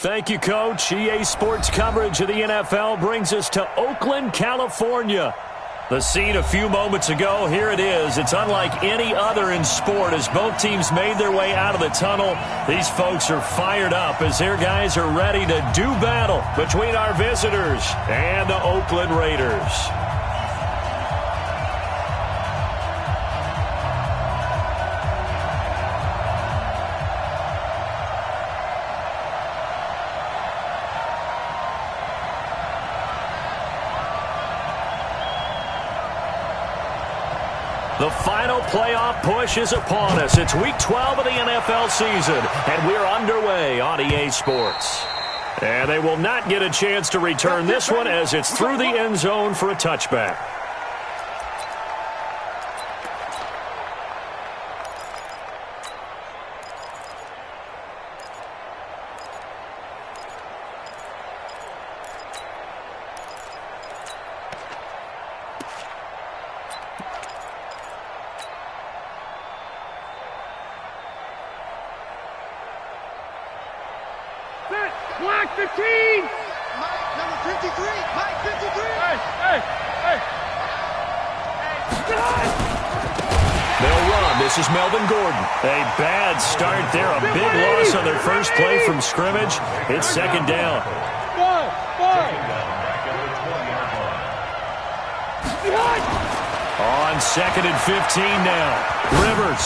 Thank you, Coach. EA Sports coverage of the NFL brings us to Oakland, California. The scene a few moments ago, here it is. It's unlike any other in sport as both teams made their way out of the tunnel. These folks are fired up as their guys are ready to do battle between our visitors and the Oakland Raiders. The final playoff push is upon us. It's Week 12 of the NFL season, and we're underway on EA Sports. And they will not get a chance to return this one as it's through the end zone for a touchback. Black 15! Mike, number 53! Mike, 53! Hey! They'll run. This is Melvin Gordon. A bad start there. A big loss on their first play from scrimmage. It's second down. On second and 15 now. Rivers.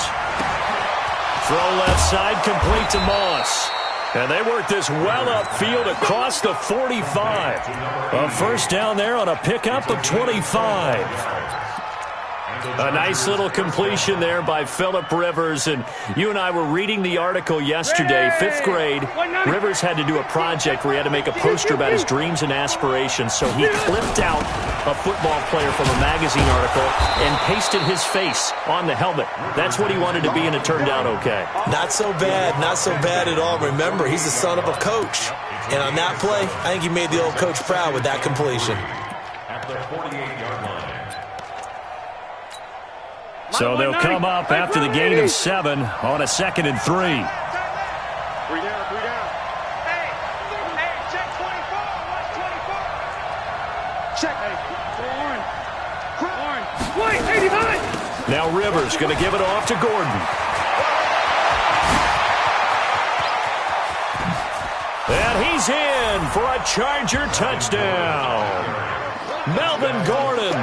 Throw left side, complete to Moss. And they work this well upfield across the 45. A first down there on a pickup of 25. A nice little completion there by Phillip Rivers. And you and I were reading the article yesterday, 5th grade. Rivers had to do a project where he had to make a poster about his dreams and aspirations. So he clipped out a football player from a magazine article and pasted his face on the helmet. That's what he wanted to be, and it turned out okay. Not so bad at all. Remember, he's the son of a coach. And on that play, I think he made the old coach proud with that completion. At the 48-yard line. So they'll come up after the gain of 7 on a 2nd and 3. 3 down. Hey, check 24. Watch 24. Check. Warren. White, 89. Now Rivers going to give it off to Gordon. And he's in for a Charger touchdown. Melvin Gordon.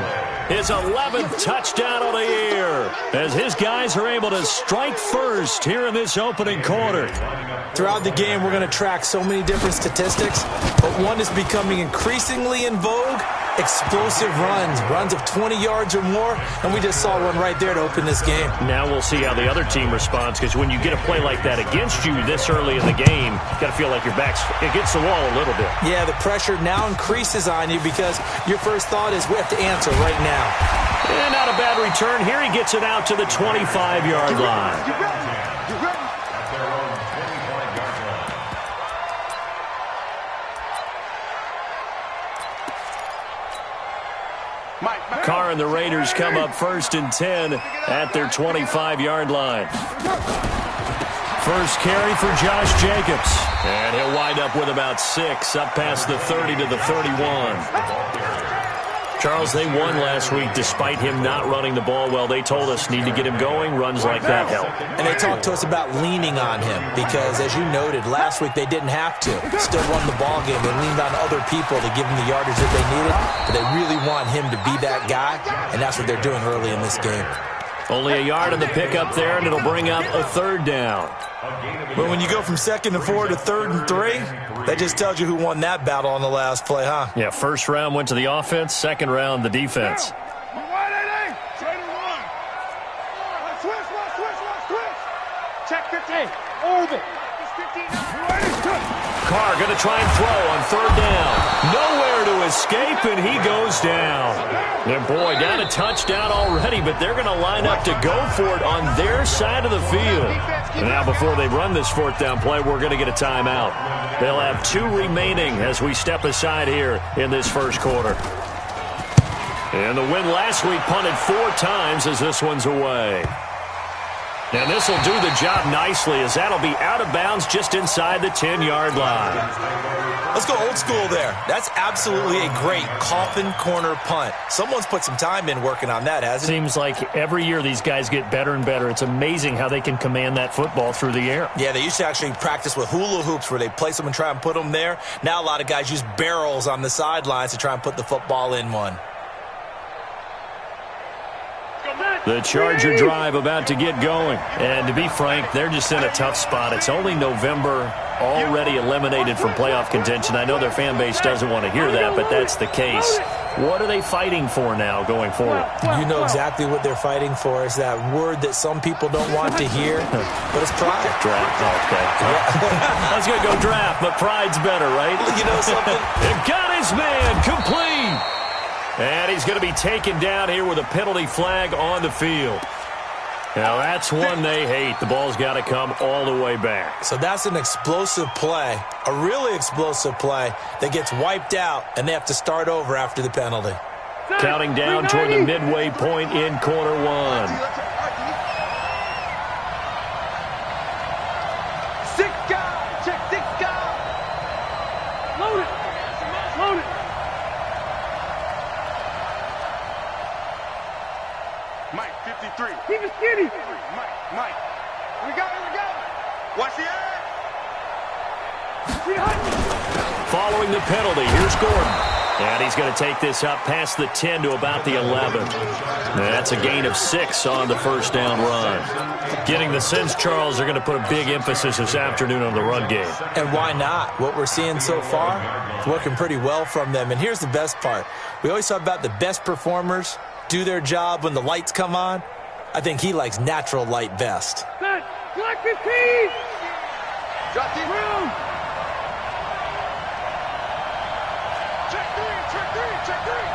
His 11th touchdown of the year as his guys are able to strike first here in this opening quarter. Throughout the game, we're going to track so many different statistics, but one is becoming increasingly in vogue: explosive runs of 20 yards or more, and we just saw one right there to open this game. Now we'll see how the other team responds, because when you get a play like that against you this early in the game, you got to feel like your back's against the wall a little bit. Yeah, the pressure now increases on you because your first thought is we have to answer right now. And not a bad return. Here he gets it out to the 25-yard line. You ready? Carr and the Raiders come up 1st and 10 at their 25-yard line. First carry for Josh Jacobs. And he'll wind up with about 6, up past the 30 to the 31. Charles, they won last week despite him not running the ball well. They told us need to get him going. Runs like that help. And they talked to us about leaning on him because, as you noted, last week they didn't have to. Still won the ball game. They leaned on other people to give them the yardage that they needed. But they really want him to be that guy, and that's what they're doing early in this game. Only a yard on the pickup there, and it'll bring up a 3rd down. But when you go from 2nd and 4 to 3rd and 3, that just tells you who won that battle on the last play, huh? Yeah, first round went to the offense, second round the defense. Check 15. Orbit. Carr going to try and throw on 3rd down. Nowhere to escape, and he goes down. And boy, down a touchdown already, but they're going to line up to go for it on their side of the field. And now before they run this 4th down play, we're going to get a timeout. They'll have 2 remaining as we step aside here in this first quarter. And the win last week punted 4 times as this one's away. And this will do the job nicely, as that'll be out of bounds just inside the 10-yard line. Let's go old school there. That's absolutely a great coffin corner punt. Someone's put some time in working on that, hasn't it? Seems like every year these guys get better and better. It's amazing how they can command that football through the air. Yeah, they used to actually practice with hula hoops where they place them and try and put them there. Now a lot of guys use barrels on the sidelines to try and put the football in one. The Charger drive about to get going. And to be frank, they're just in a tough spot. It's only November, already eliminated from playoff contention. I know their fan base doesn't want to hear that, but that's the case. What are they fighting for now going forward? You know exactly what they're fighting for. Is that word that some people don't want to hear, but it's pride. Draft, okay. I was going to go draft, but pride's better, right? You know something? It got his man complete. And he's going to be taken down here with a penalty flag on the field. Now, that's one they hate. The ball's got to come all the way back. So that's an explosive play, a really explosive play that gets wiped out, and they have to start over after the penalty. Counting down toward the midway point in quarter one. 6 guys. Check 6 guys. Load it. Load it. Mike, 53. Keep it skinny. Mike. Here we go. Watch the eye. Following the penalty, here's Gordon. And he's going to take this up past the 10 to about the 11. That's a gain of 6 on the first down run. Getting the sense, Charles, they're going to put a big emphasis this afternoon on the run game. And why not? What we're seeing so far is working pretty well from them. And here's the best part. We always talk about the best performers do their job when the lights come on. I think he likes natural light best. Black 15. Drop the room. Check three.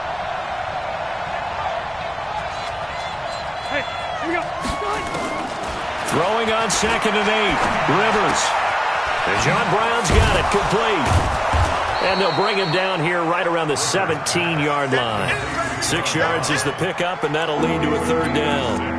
Hey, here we go. Throwing on 2nd and 8. Rivers. And John Brown's got it complete. And they'll bring him down here right around the 17-yard line. 6 yards is the pickup, and that'll lead to a 3rd down.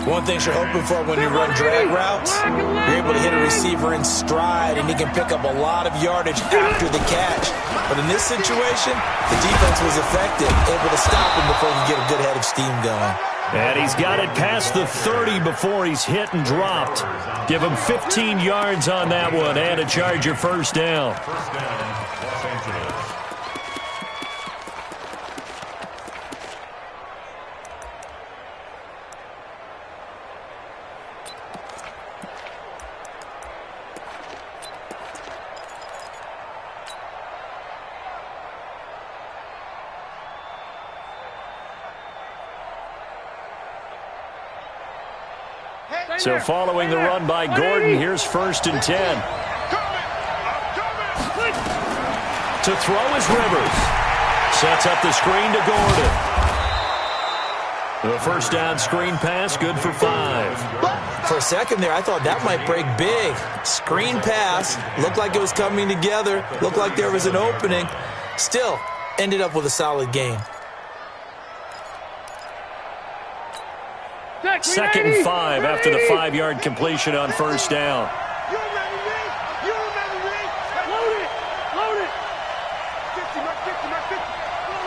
One thing you're hoping for when you run drag routes, you're able to hit a receiver in stride, and he can pick up a lot of yardage after the catch. But in this situation, the defense was effective, able to stop him before he could get a good head of steam going. And he's got it past the 30 before he's hit and dropped. Give him 15 yards on that one, and a Charger first down. Los Angeles. So following the run by Gordon, here's 1st and 10. To throw is Rivers. Sets up the screen to Gordon. The first down screen pass, good for 5. For a second there, I thought that might break big. Screen pass, looked like it was coming together, looked like there was an opening. Still, ended up with a solid gain. 2nd and 5 after the 5-yard completion on 1st down. You remember me? Load it. 50, Mark 50.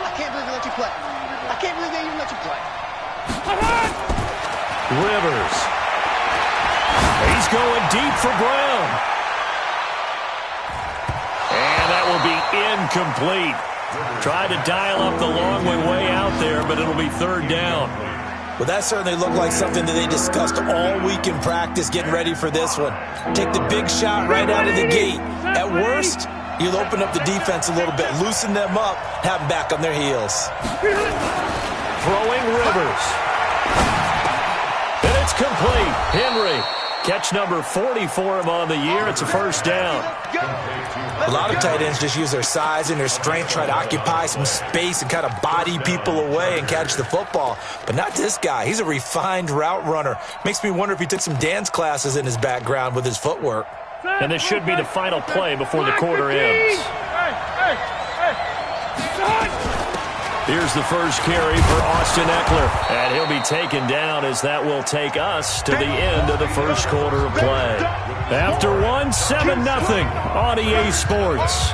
I can't believe they let you play. I can't believe they even let you play. Rivers. He's going deep for Brown. And that will be incomplete. Tried to dial up the long way out there, but it'll be 3rd down. Well, that certainly looked like something that they discussed all week in practice, getting ready for this one. Take the big shot right out of the gate. At worst, you'll open up the defense a little bit, loosen them up, have them back on their heels. Throwing Rivers. And it's complete. Henry, catch number 40 for him on the year. It's a first down. A lot of tight ends just use their size and their strength, try to occupy some space and kind of body people away and catch the football. But not this guy. He's a refined route runner. Makes me wonder if he took some dance classes in his background with his footwork. And this should be the final play before the quarter ends. Here's the first carry for Austin Eckler, and he'll be taken down as that will take us to the end of the first quarter of play. After one, 7-0 on EA Sports.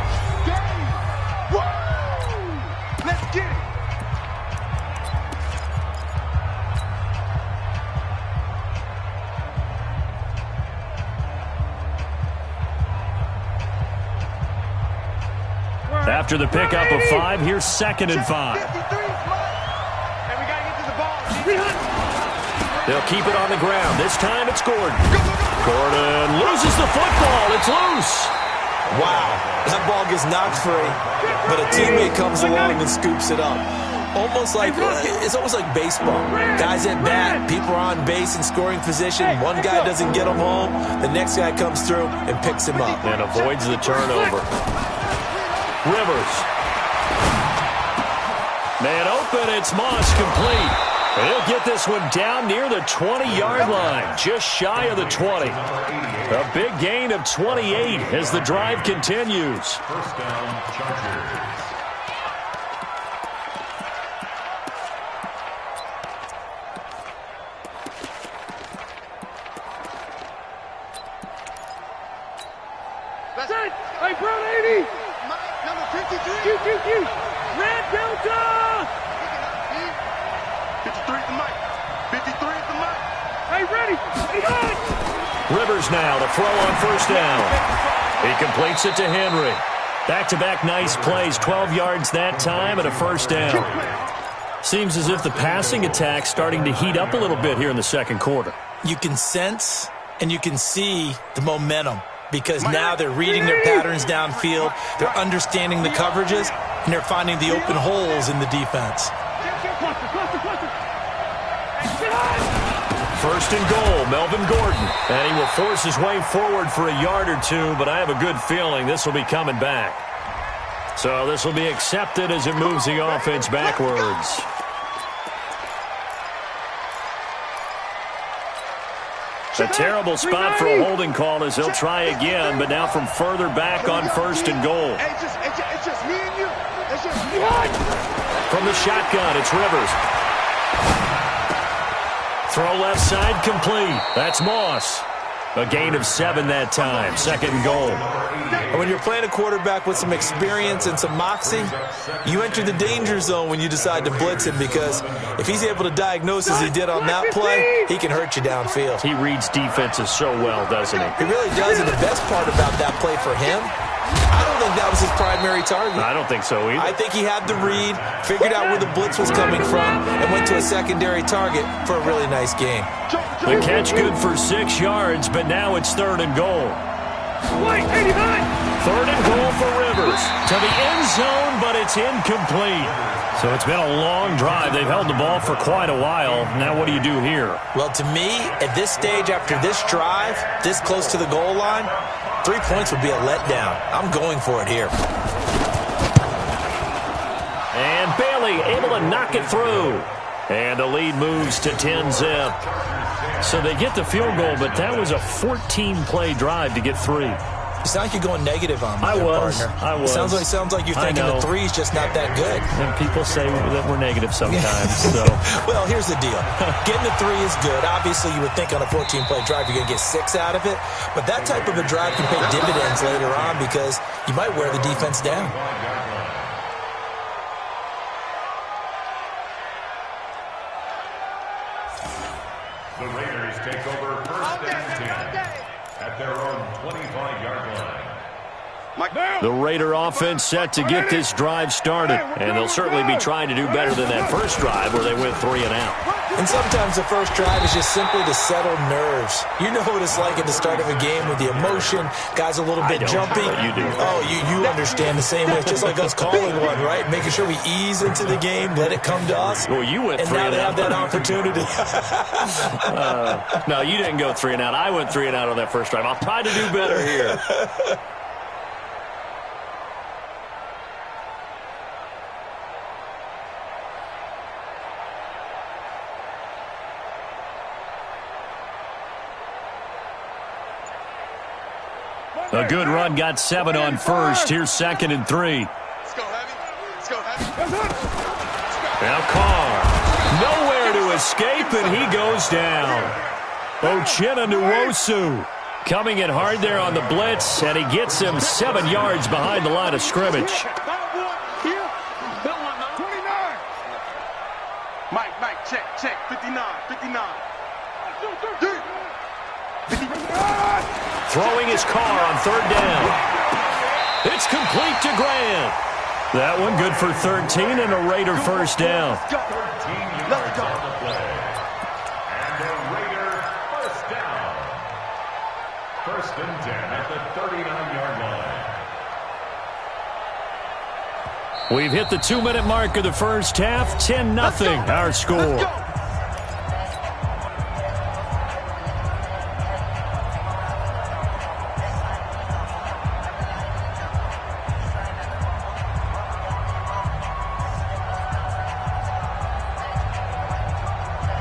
Let's get it. After the pickup of 5, here's 2nd and 5. And we got to get to the ball. They'll keep it on the ground. This time it's Gordon. Gordon loses the football. It's loose. Wow, that ball gets knocked free, but a teammate comes along and scoops it up. It's almost like baseball. Guys at bat, people are on base in scoring position. One guy doesn't get him home. The next guy comes through and picks him up. And avoids the turnover. Rivers. Man open, it's Moss complete. And he'll get this one down near the 20-yard line, just shy of the 20. A big gain of 28 as the drive continues. First down, Chargers. That's it. Hey, Brown 80. Number 53. Red Delta. 53 at the mic. 53 at the mic. Hey, ready. Rivers now to throw on first down. He completes it to Henry. Back-to-back nice plays, 12 yards that time and a first down. Seems as if the passing attack's starting to heat up a little bit here in the second quarter. You can sense and you can see the momentum because now they're reading their patterns downfield, they're understanding the coverages, and they're finding the open holes in the defense. First and goal, Melvin Gordon. And he will force his way forward for a yard or two, but I have a good feeling this will be coming back. So this will be accepted as it moves the offense backwards. A terrible spot for a holding call as he'll try again, but now from further back on first and goal. It's just me and you. It's just me. From the shotgun, it's Rivers. Throw left side complete. That's Moss. A gain of 7 that time. Second and goal. And when you're playing a quarterback with some experience and some moxie, you enter the danger zone when you decide to blitz him because if he's able to diagnose as he did on that play, he can hurt you downfield. He reads defenses so well, doesn't he? He really does, and the best part about that play for him, I don't think that was his primary target. I don't think so either. I think he had the read, figured out where the blitz was coming from, and went to a secondary target for a really nice gain. The catch good for 6 yards, but now it's third and goal. Third and goal for Rivers. To the end zone, but it's incomplete. So it's been a long drive. They've held the ball for quite a while. Now what do you do here? Well, to me, at this stage, after this drive, this close to the goal line, 3 points would be a letdown. I'm going for it here. And Bailey able to knock it through. And the lead moves to 10-zip. So they get the field goal, but that was a 14-play drive to get 3. It's not like you're going negative on me, I was. Sounds like you're thinking the 3's just not that good. And people say that we're negative sometimes. So. Well, here's the deal. Getting the 3 is good. Obviously, you would think on a 14-play drive you're going to get 6 out of it. But that type of a drive can pay dividends later on because you might wear the defense down. The Raiders take over first and 10 at their own 25-yard line. The Raider offense set to get this drive started, and they'll certainly be trying to do better than that first drive where they went 3 and out. And sometimes the first drive is just simply to settle nerves. You know what it's like at the start of a game with the emotion, guys a little bit jumpy. You do. Oh, you understand the same way. It's just like us calling one, right? Making sure we ease into the game, let it come to us. Well, you went 3 and and now they out. have that opportunity. No, you didn't go 3 and out. I went 3 and out on that first drive. I'll try to do better here. A good run, got 7 on first. Here's 2nd and 3. Let's go, Heavy. Let's go, Heavy. Now Carr. Nowhere to escape, and he goes down. Uchenna Nwosu coming in hard there on the blitz, and he gets him 7 yards behind the line of scrimmage. Mike, check, 59. Throwing his Carr on 3rd down. It's complete to Grant. That one good for 13 and a Raider first down. 13 yards on the play. And a Raider first down. 1st and 10 at the 39-yard line. We've hit the 2-minute mark of the first half. 10-0 our score.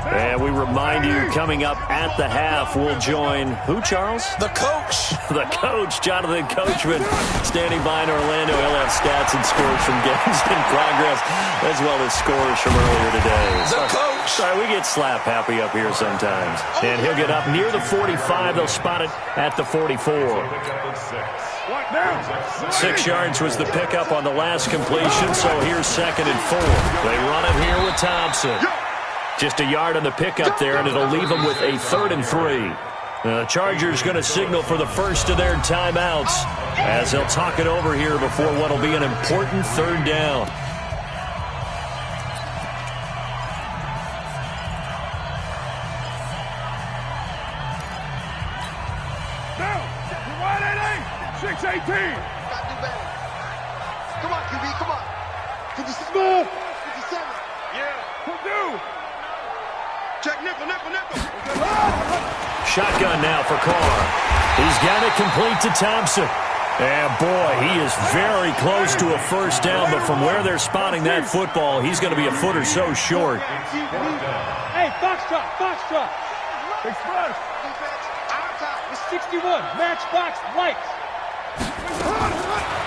And we remind you, coming up at the half, we'll join who, Charles? The coach. The coach, Jonathan Coachman, standing by in Orlando. He'll have stats and scores from games in progress, as well as scores from earlier today. The coach. Sorry, we get slap happy up here sometimes. And he'll get up near the 45. They'll spot it at the 44. 6 yards was the pickup on the last completion, so here's 2nd and 4. They run it here with Thompson. Just a yard on the pickup there, and it'll leave them with a 3rd and 3. The Chargers going to signal for the first of their timeouts as they'll talk it over here before what will be an important 3rd down. Down. Wide 8-8. 6-18. Come on, QB, come on. 57. 57. Yeah. Who'll do? Check nickel. Shotgun now for Carr. He's got it complete to Thompson. And boy, he is very close to a first down, but from where they're spotting that football, he's going to be a foot or so short. Hey, Foxtrot. Express. It's 61. Matchbox lights.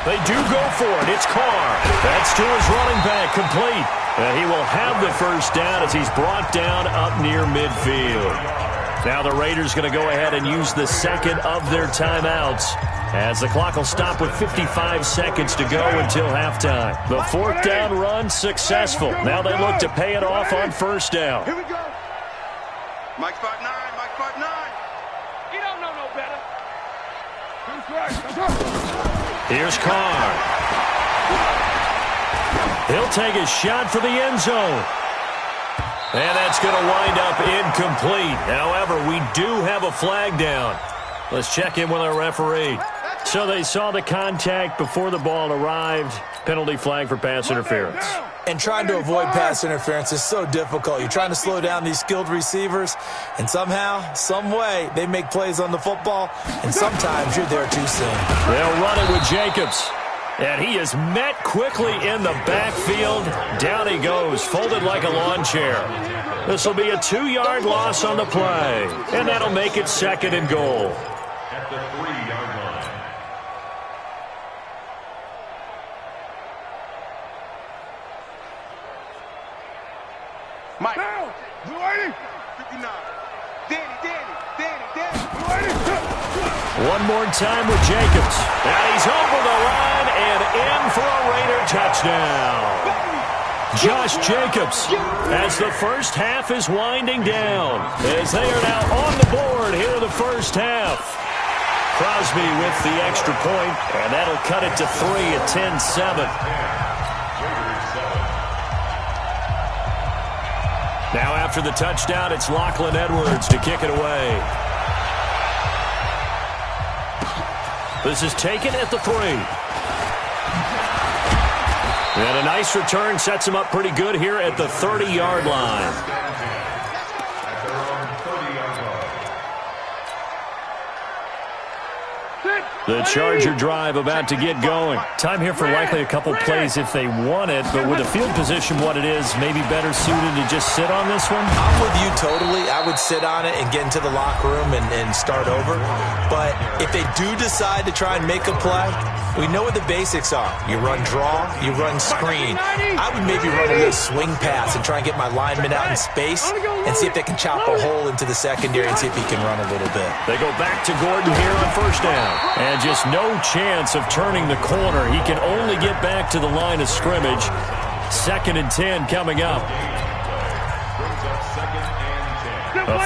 They do go for it. It's Carr. That's to his running back, complete. And he will have the first down as he's brought down up near midfield. Now the Raiders going to go ahead and use the 2nd of their timeouts as the clock will stop with 55 seconds to go until halftime. The 4th down run successful. Now they look to pay it off on 1st down. Here we go. Mike 5'9". He don't know no better. Here's Carr. He'll take a shot for the end zone. And that's going to wind up incomplete. However, we do have a flag down. Let's check in with our referee. So they saw the contact before the ball arrived. Penalty flag for pass interference. And trying to avoid pass interference is so difficult. You're trying to slow down these skilled receivers, and somehow, some way, they make plays on the football, and sometimes you're there too soon. They'll run it with Jacobs. And he is met quickly in the backfield. Down he goes, folded like a lawn chair. This will be a 2-yard loss on the play, and that'll make it 2nd and goal. At the 3-yard line. Mike. Down. 59. Danny. One more time with Jacobs. And he's over the line and in for a Raider touchdown. Josh Jacobs as the first half is winding down. As they are now on the board here in the first half. Crosby with the extra point, and that'll cut it to 3 at 10-7. Now after the touchdown, it's Lachlan Edwards to kick it away. This is taken at the 3. And a nice return sets him up pretty good here at the 30-yard line. The Charger drive about to get going. Time here for likely a couple plays if they want it, but with the field position what it is, maybe better suited to just sit on this one? I'm with you totally. I would sit on it and get into the locker room and start over. But if they do decide to try and make a play, We know what the basics are. You run draw, you run screen. I would maybe run a little swing pass and try and get my lineman out in space and see if they can chop a hole into the secondary and see if he can run a little bit. They go back to Gordon here on first down. And just no chance of turning the corner. He can only get back to the line of scrimmage. 2nd and 10 coming up.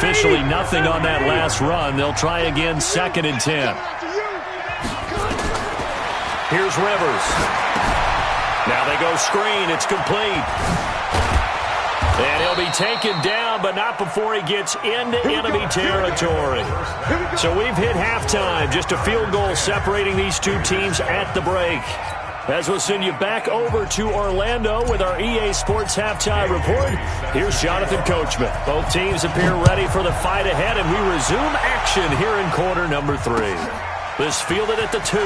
Officially nothing on that last run. They'll try again, 2nd and 10. Here's Rivers. Now they go screen. It's complete. And he'll be taken down, but not before he gets into enemy territory. So we've hit halftime. Just a field goal separating these two teams at the break. As we'll send you back over to Orlando with our EA Sports Halftime Report, here's Jonathan Coachman. Both teams appear ready for the fight ahead, and we resume action here in quarter number 3. This fielded at the 2.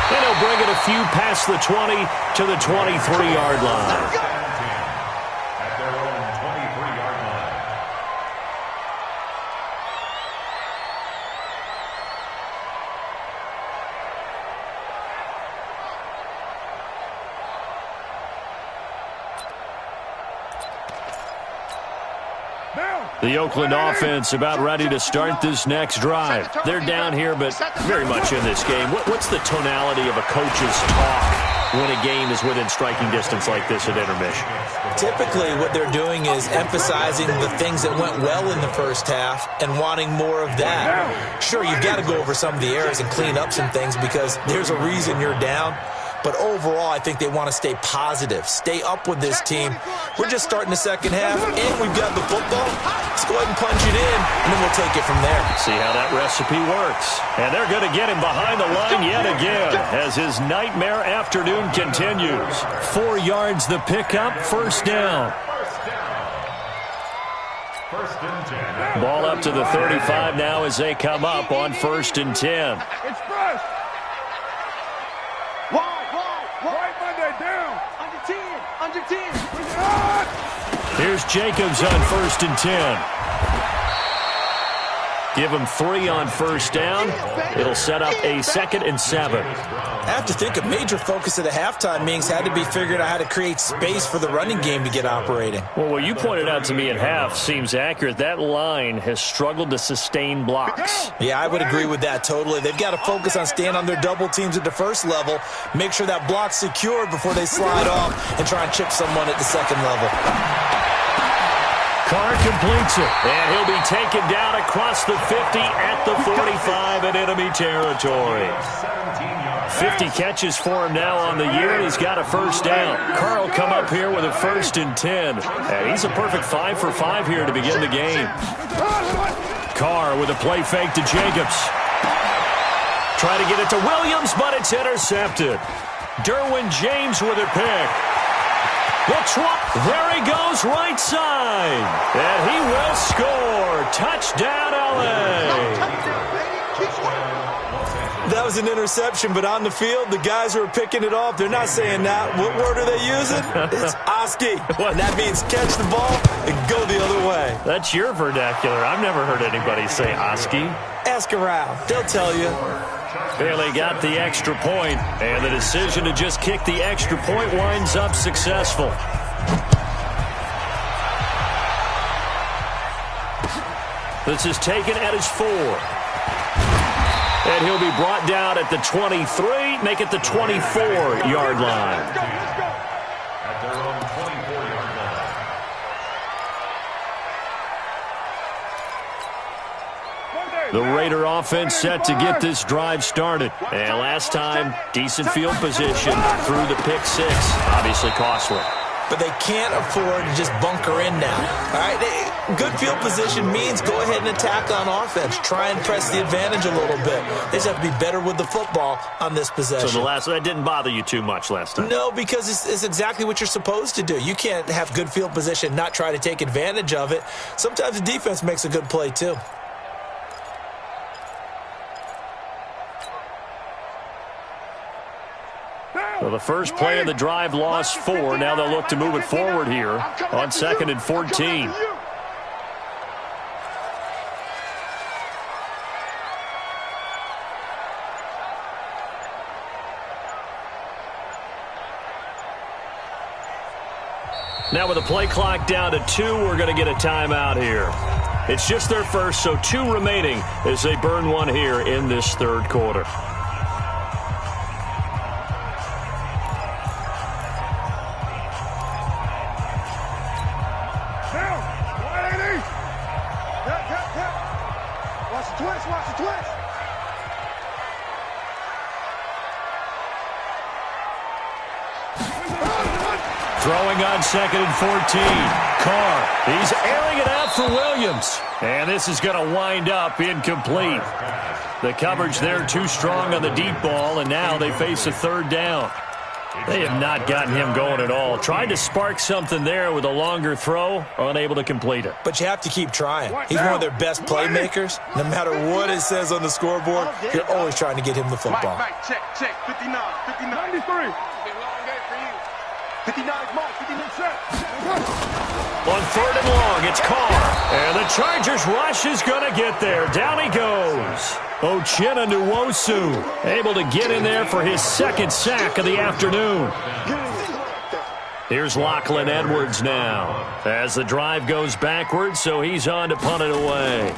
And he'll bring it a few past the 20 to the 23-yard line. At their own 23-yard line. The Oakland offense about ready to start this next drive. They're down here, but very much in this game. What's the tonality of a coach's talk when a game is within striking distance like this at intermission? Typically, what they're doing is emphasizing the things that went well in the first half and wanting more of that. Sure, you've got to go over some of the errors and clean up some things because there's a reason you're down. But overall, I think they want to stay positive, stay up with this team. We're just starting the second half, and we've got the football. Let's go ahead and punch it in, and then we'll take it from there. See how that recipe works. And they're going to get him behind the line yet again as his nightmare afternoon continues. 4 yards the pickup, first down. First and 10. Ball up to the 35 now as they come up on 1st and 10. It's fresh. Right Monday down. Under 10. Here's Jacobs on 1st and 10. Give him 3 on first down. It'll set up a 2nd and 7. I have to think a major focus of the halftime meetings had to be figuring out how to create space for the running game to get operating. Well, what you pointed out to me at half seems accurate. That line has struggled to sustain blocks. Yeah, I would agree with that totally. They've got to focus on staying on their double teams at the first level, make sure that block's secured before they slide off and try and chip someone at the second level. Carr completes it, and he'll be taken down across the 50 at the 45 in enemy territory. 50 catches for him now on the year, and he's got a first down. Carr will come up here with a 1st and 10. And he's a perfect 5 for 5 here to begin the game. Carr with a play fake to Jacobs. Try to get it to Williams, but it's intercepted. Derwin James with a pick. There he goes, right side. And he will score. Touchdown, L.A. That was an interception, but on the field, the guys who are picking it off, they're not saying that. What word are they using? It's Oski. And that means catch the ball and go the other way. That's your vernacular. I've never heard anybody say Oski. Ask around. They'll tell you. Bailey got the extra point, and the decision to just kick the extra point winds up successful. This is taken at his 4. And he'll be brought down at the 23, make it the 24-yard line. At their own 24-yard line. The Raider offense set to get this drive started. And last time, decent field position through the pick 6. Obviously costly. But they can't afford to just bunker in now. All right, good field position means go ahead and attack on offense. Try and press the advantage a little bit. They just have to be better with the football on this possession. So that didn't bother you too much last time? No, because it's exactly what you're supposed to do. You can't have good field position, not try to take advantage of it. Sometimes the defense makes a good play too. So the first play of the drive lost 4. Now they'll look to move it forward here on 2nd and 14. Now with the play clock down to 2, we're going to get a timeout here. It's just their first, so 2 remaining as they burn one here in this third quarter. Throwing on 2nd and 14. Carr, he's airing it out for Williams. And this is going to wind up incomplete. The coverage there too strong on the deep ball, and now they face a 3rd down. They have not gotten him going at all. Tried to spark something there with a longer throw, unable to complete it. But you have to keep trying. He's one of their best playmakers. No matter what it says on the scoreboard, you're always trying to get him the football. Mike, check. 59, 93. 59 is Mike, 59 set. On 3rd and long, it's Carr. And the Chargers rush is going to get there. Down he goes. Uchenna Nwosu able to get in there for his 2nd sack of the afternoon. Here's Lachlan Edwards now as the drive goes backwards, so he's on to punt it away.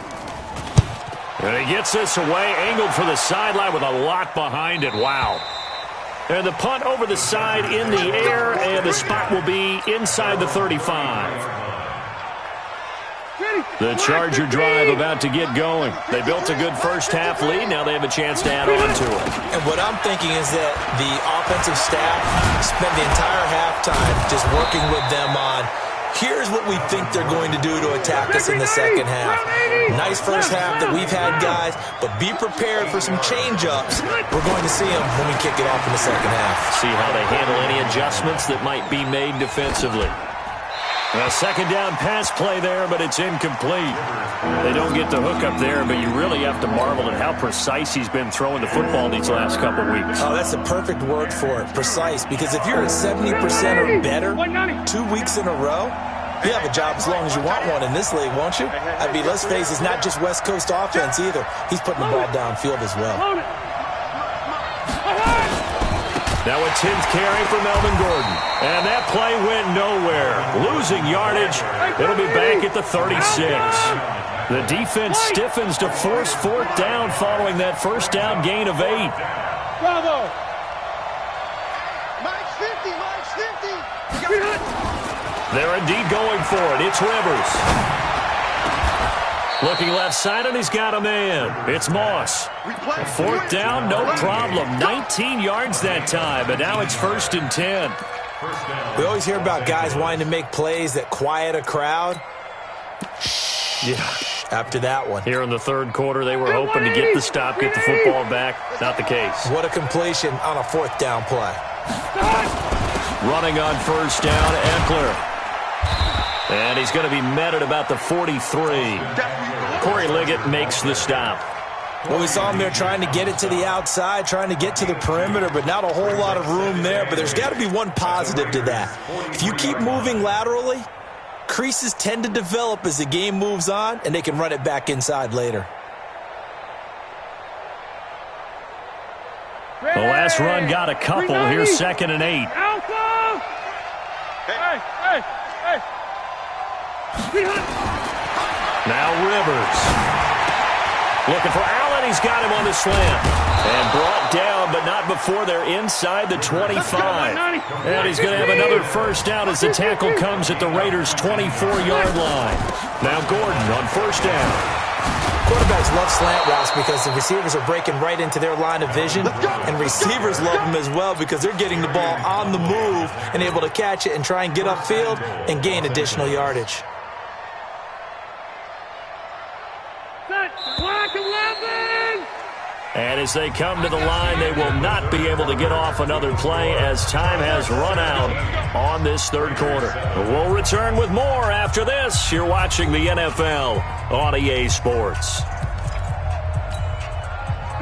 And he gets this away, angled for the sideline with a lot behind it. Wow. And the punt over the side in the air, and the spot will be inside the 35. The Charger drive about to get going. They built a good first half lead. Now they have a chance to add on to it. And what I'm thinking is that the offensive staff spent the entire halftime just working with them on, here's what we think they're going to do to attack us in the second half. Nice first half that we've had, guys, but be prepared for some change-ups. We're going to see them when we kick it off in the second half. See how they handle any adjustments that might be made defensively. A 2nd down pass play there, but it's incomplete. They don't get the hook up there, but you really have to marvel at how precise he's been throwing the football these last couple weeks. Oh, that's a perfect word for it, precise, because if you're at 70% or better 2 weeks in a row, you have a job as long as you want one in this league, won't you? I mean, let's face it, it's not just West Coast offense either. He's putting the ball downfield as well. Now a 10th carry for Melvin Gordon. And that play went nowhere. Losing yardage. It'll be back at the 36. The defense stiffens to force 4th down following that first down gain of 8. Bravo! Mike's 50, Mike's 50. They're indeed going for it. It's Rivers. Looking left side, and he's got a man. It's Moss. 4th down, no problem. 19 yards that time, but now it's 1st and 10. We always hear about guys wanting to make plays that quiet a crowd. Yeah. After that one. Here in the 3rd quarter, they were hoping to get the stop, get the football back. Not the case. What a completion on a 4th down play. Running on 1st down, Eckler. And he's going to be met at about the 43. Corey Liggett makes the stop. Well, we saw him there trying to get it to the outside, trying to get to the perimeter, but not a whole lot of room there. But there's got to be one positive to that. If you keep moving laterally, creases tend to develop as the game moves on, and they can run it back inside later. The last run got a couple. Here's 2nd and 8. Alpha! Hey! Now Rivers. Looking for Allen. He's got him on the slant. And brought down, but not before they're inside the 25. And he's going to have another first down as the tackle comes at the Raiders' 24-yard line. Now Gordon on 1st down. Quarterbacks love slant routes because the receivers are breaking right into their line of vision, and receivers love them as well because they're getting the ball on the move and able to catch it and try and get upfield and gain additional yardage. And as they come to the line, they will not be able to get off another play as time has run out on this 3rd quarter. We'll return with more after this. You're watching the NFL on EA Sports.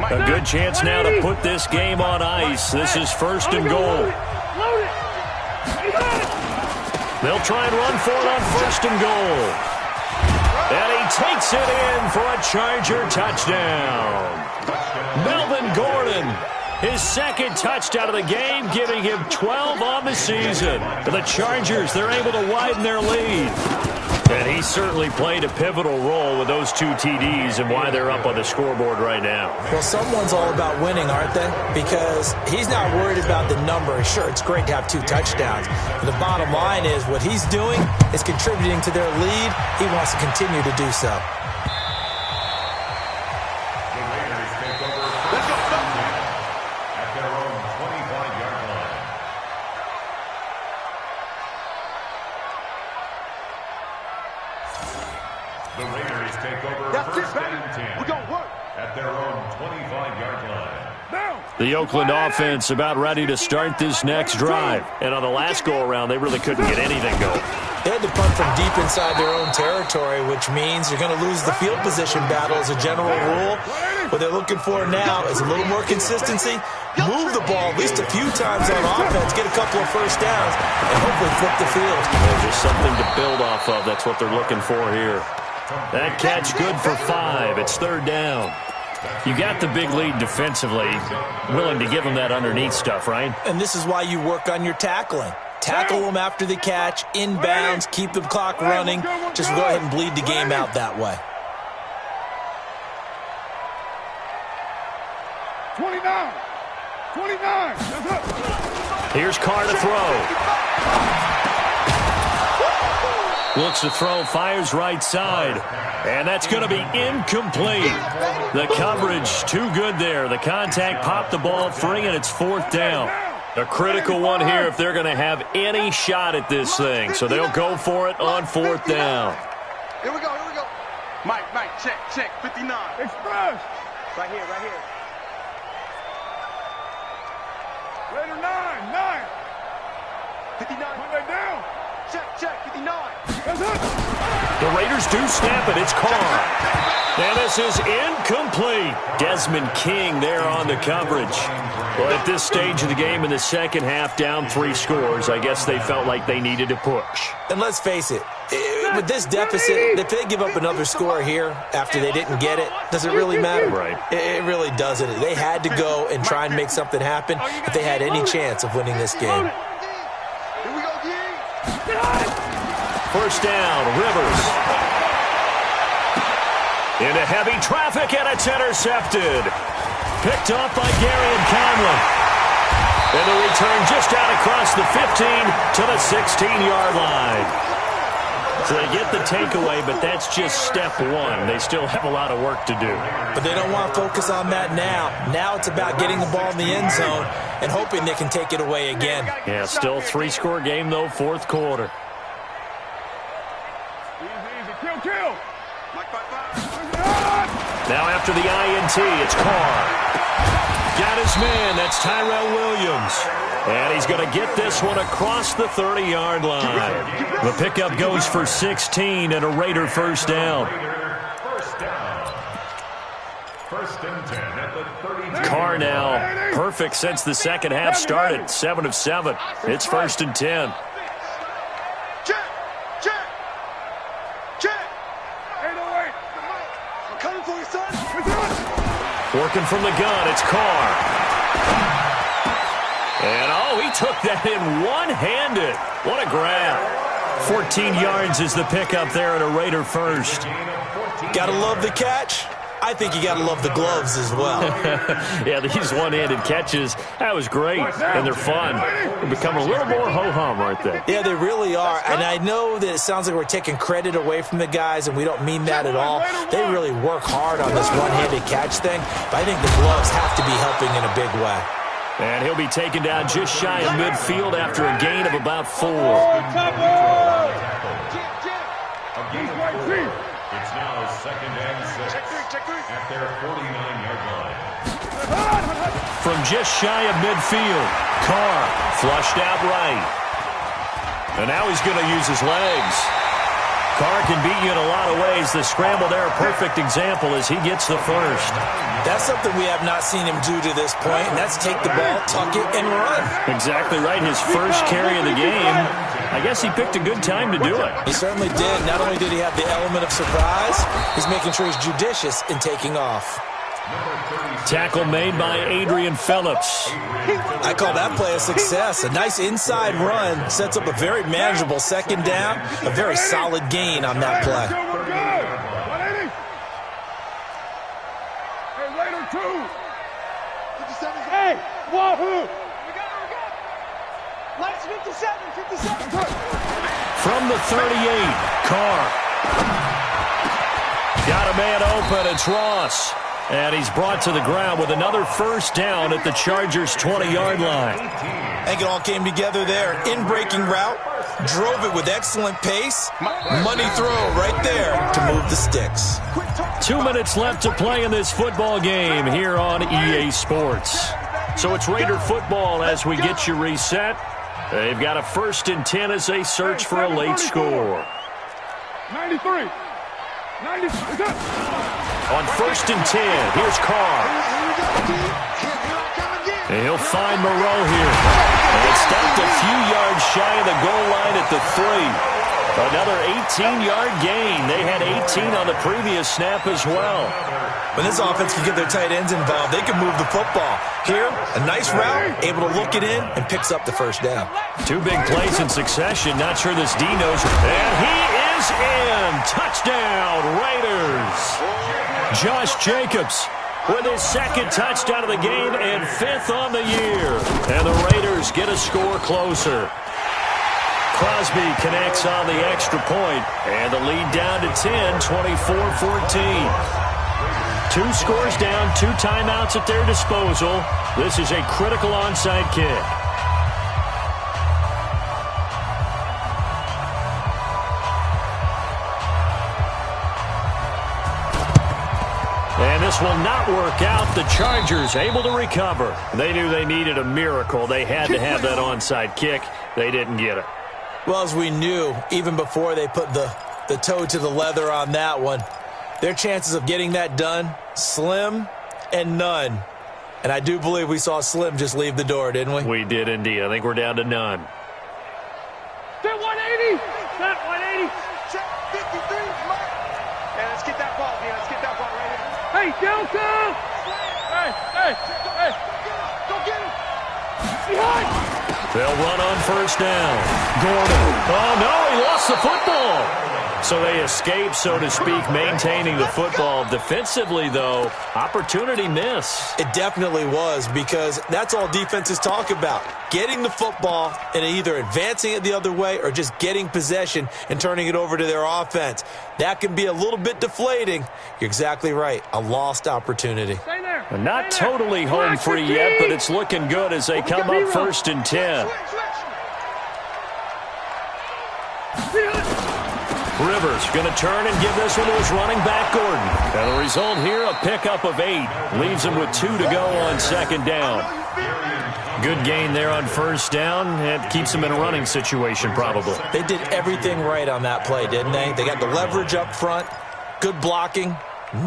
A good chance now to put this game on ice. This is 1st and goal. They'll try and run for it on 1st and goal. And he takes it in for a Charger touchdown. Melvin Gordon His second touchdown of the game, giving him 12 on the season. The Chargers, they're able to widen their lead. And he certainly played a pivotal role with those 2 TDs and why they're up on the scoreboard right now. Well, someone's all about winning, aren't they? Because he's not worried about the number. Sure, it's great to have 2 touchdowns. But the bottom line is what he's doing is contributing to their lead. He wants to continue to do so. The Raiders take over first and 10 We're going to work at their own 25-yard line. The Oakland offense about ready to start this next drive. And on the last go-around, they really couldn't get anything going. They had to punt from deep inside their own territory, which means you're going to lose the field position battle as a general rule. What they're looking for now is a little more consistency, move the ball at least a few times on offense, get a couple of first downs, and hopefully flip the field. There's just something to build off of. That's what they're looking for here. That catch good for 5. It's 3rd down. You got the big lead defensively. Willing to give them that underneath stuff, right? And this is why you work on your tackling. Tackle them after the catch, inbounds, keep the clock running. Just go ahead and bleed the game out that way. 29. Here's Carr to throw. Looks to throw, fires right side. And that's going to be incomplete. The coverage too good there. The contact popped the ball free, and it's 4th down. A critical one here if they're going to have any shot at this thing. So they'll go for it on 4th down. Here we go. Mike, check, 59. Express. Right here. Raider 9. 59. Put that down. Check, 59. That's it. The Raiders do snap it. It's Carr. And this is incomplete. Desmond King there on the coverage. Well, at this stage of the game in the second half, down 3 scores, I guess they felt like they needed to push. And let's face it, with this deficit, if they give up another score here after they didn't get it, does it really matter? Right. It really doesn't. They had to go and try and make something happen if they had any chance of winning this game. Here we go, D. First down, Rivers. Into heavy traffic, and it's intercepted. Picked off by Gary and Conlon. And the return just out across the 15 to the 16-yard line. So they get the takeaway, but that's just step 1. They still have a lot of work to do. But they don't want to focus on that now. Now it's about getting the ball in the end zone and hoping they can take it away again. Yeah, still 3-score game, though, 4th quarter. Easy. Kill. Mike, 5. Now after the INT, it's Carr. Got his man. That's Tyrell Williams. And he's going to get this one across the 30-yard line. The pickup goes for 16 and a Raider first down. First and 10 at the 32. Carr now perfect since the second half started. 7 of 7. It's 1st and 10. Check. 808. I'm coming for you, son. Working from the gun, it's Carr. And, he took that in one-handed. What a grab. 14 yards is the pickup there at a Raider first. Got to love the catch. I think you got to love the gloves as well. Yeah, these one-handed catches, that was great, and they're fun. They become a little more ho-hum, aren't they? Yeah, they really are. And I know that it sounds like we're taking credit away from the guys, and we don't mean that at all. They really work hard on this one-handed catch thing, but I think the gloves have to be helping in a big way. And he'll be taken down just shy of midfield after a gain of about 4. It's now 2nd and 6 Check 3. at their 49-yard line. From just shy of midfield, Carr flushed out right. And now he's going to use his legs. Carr can beat you in a lot of ways. The scramble there, a perfect example as he gets the first. That's something we have not seen him do to this point, and that's take the ball, tuck it, and run. Exactly right. His first carry of the game. I guess he picked a good time to do it. He certainly did. Not only did he have the element of surprise, he's making sure he's judicious in taking off. Tackle made by Adrian Phillips. I call that play a success. A nice inside run sets up a very manageable second down, a very solid gain on that play. We're good. 180. Hey, later, 2. 57. Hey, wahoo. We got it. Last 57. From the 38, Carr. Got a man open. It's Ross. And he's brought to the ground with another first down at the Chargers' 20-yard line. I think it all came together there. In-breaking route, drove it with excellent pace. Money throw right there to move the sticks. 2 minutes left to play in this football game here on EA Sports. So it's Raider football as we get you reset. They've got a 1st and 10 as they search for a late score. 93. 90. On 1st and 10, here's Carr. And he'll find Moreau here. And it's stopped a few yards shy of the goal line at the 3. Another 18-yard gain. They had 18 on the previous snap as well. When this offense can get their tight ends involved, they can move the football. Here, a nice route, able to look it in, and picks up the first down. 2 big plays in succession. Not sure this D knows. And he is in. Touchdown, Raiders. Josh Jacobs with his 2nd touchdown of the game and 5th on the year. And the Raiders get a score closer. Crosby connects on the extra point, and the lead down to 10, 24-14. 2 scores down, 2 timeouts at their disposal. This is a critical onside kick. And this will not work out. The Chargers able to recover. They knew they needed a miracle. They had to have that onside kick. They didn't get it. Well, as we knew, even before they put the toe to the leather on that one, their chances of getting that done, slim and none. And I do believe we saw Slim just leave the door, didn't we? We did indeed. I think we're down to none. Set 180. Set 180. Check 53. Yeah, let's get that ball, man. Let's get that ball right here. Hey, Delta. Hey. Go get him. Behind. They'll run on first down. Gordon. Oh, no, he lost the football. So they escape, so to speak, maintaining the football. Defensively, though, opportunity miss. It definitely was, because that's all defenses talk about. Getting the football and either advancing it the other way or just getting possession and turning it over to their offense. That can be a little bit deflating. You're exactly right. A lost opportunity. Stay there. Not totally home free yet, but it's looking good as they come up 1st and 10. Rivers going to turn and give this one to his running back, Gordon. And the result here, a pickup of 8. Leaves him with 2 to go on 2nd down. Good gain there on 1st down. It keeps him in a running situation, probably. They did everything right on that play, didn't they? They got the leverage up front, good blocking,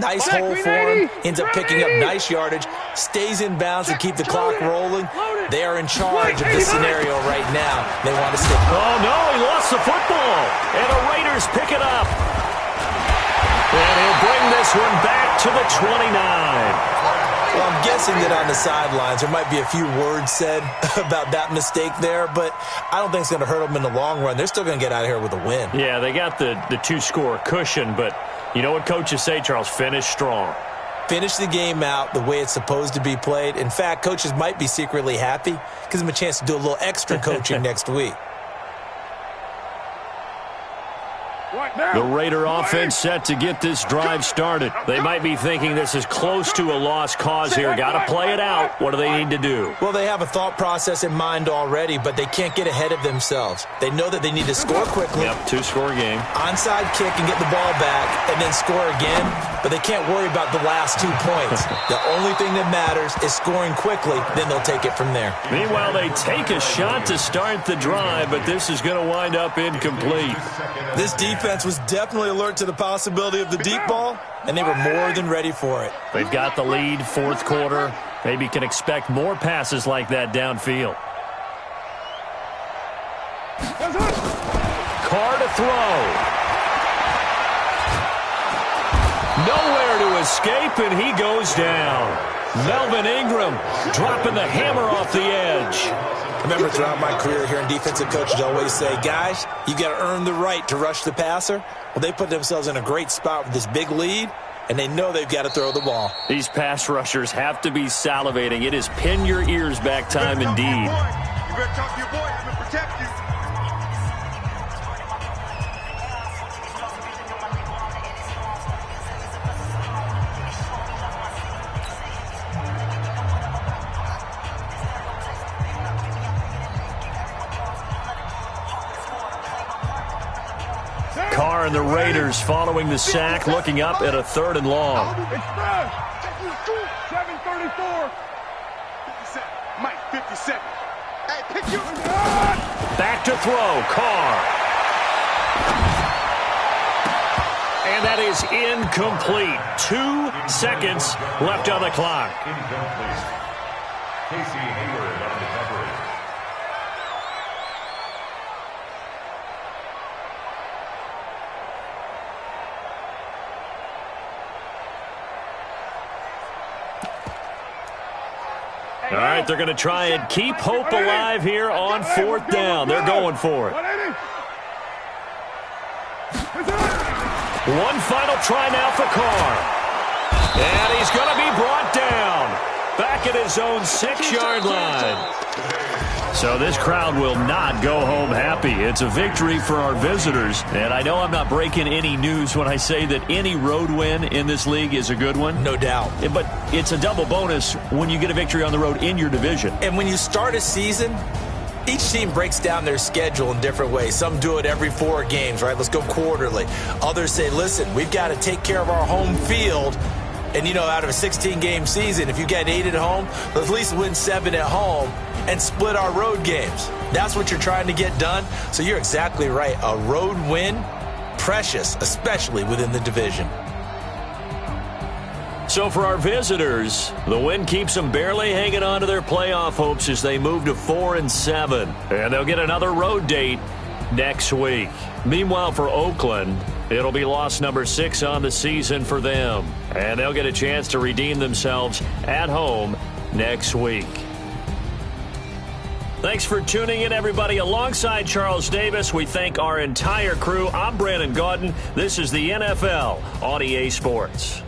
nice hole for him, ends up picking up nice yardage, stays in bounds and keep the clock rolling. They are in charge of this scenario right now. They want to stick. Oh, no, he lost the football. And the Raiders pick it up. And he'll bring this one back to the 29. Well, I'm guessing that on the sidelines there might be a few words said about that mistake there, but I don't think it's going to hurt them in the long run. They're still going to get out of here with a win. Yeah, they got the 2-score cushion, but you know what coaches say, Charles? Finish strong. Finish the game out the way it's supposed to be played. In fact, coaches might be secretly happy. Gives them a chance to do a little extra coaching next week. The Raider offense set to get this drive started. They might be thinking this is close to a lost cause here. Got to play it out. What do they need to do? Well, they have a thought process in mind already, but they can't get ahead of themselves. They know that they need to score quickly. Yep, 2-score game. Onside kick and get the ball back and then score again, but they can't worry about the last 2 points. The only thing that matters is scoring quickly, then they'll take it from there. Meanwhile, they take a shot to start the drive, but this is going to wind up incomplete. This defense was definitely alert to the possibility of the deep ball, and they were more than ready for it. They've got the lead, 4th quarter. Maybe can expect more passes like that downfield. Carr to throw. Nowhere to escape, and he goes down. Melvin Ingram dropping the hammer off the edge. I remember throughout my career hearing defensive coaches always say, guys, you got to earn the right to rush the passer. Well, they put themselves in a great spot with this big lead, and they know they've got to throw the ball. These pass rushers have to be salivating. It is pin your ears back time indeed. You better talk to your boy. I'm going to protect you. Carr and the Raiders following the sack, looking up at a 3rd and long. It's fresh. 7:34. 57. Mike, 57. Hey, pick you. Back to throw, Carr. And that is incomplete. 2 seconds left on the clock. Incomplete. Casey Hayward on the coverage. All right, they're going to try and keep hope alive here on 4th down. They're going for it. 1 final try now for Carr. And he's going to be brought down back at his own 6-yard line. So this crowd will not go home happy. It's a victory for our visitors. And I know I'm not breaking any news when I say that any road win in this league is a good one. No doubt. But it's a double bonus when you get a victory on the road in your division. And when you start a season, each team breaks down their schedule in different ways. Some do it every 4 games, right? Let's go quarterly. Others say, listen, we've got to take care of our home field. And, you know, out of a 16-game season, if you get 8 at home, let's at least win 7 at home and split our road games. That's what you're trying to get done. So you're exactly right. A road win, precious, especially within the division. So for our visitors, the win keeps them barely hanging on to their playoff hopes as they move to 4-7. And they'll get another road date next week. Meanwhile, for Oakland, it'll be loss number 6 on the season for them. And they'll get a chance to redeem themselves at home next week. Thanks for tuning in, everybody. Alongside Charles Davis, we thank our entire crew. I'm Brandon Gaudin. This is the NFL on EA Sports.